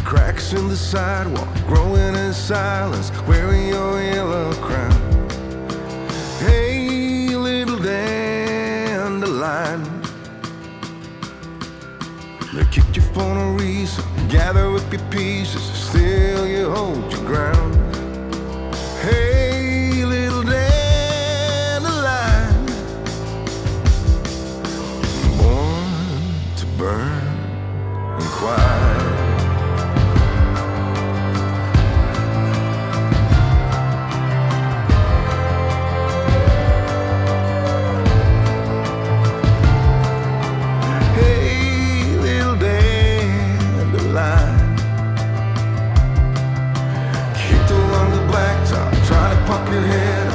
Cracks in the sidewalk, growing in silence, wearing your yellow crown. Hey, little dandelion, they kicked you for no reason. Gather up your pieces, still you hold your ground. Hey, little dandelion, born to burn and quiet. Pop your head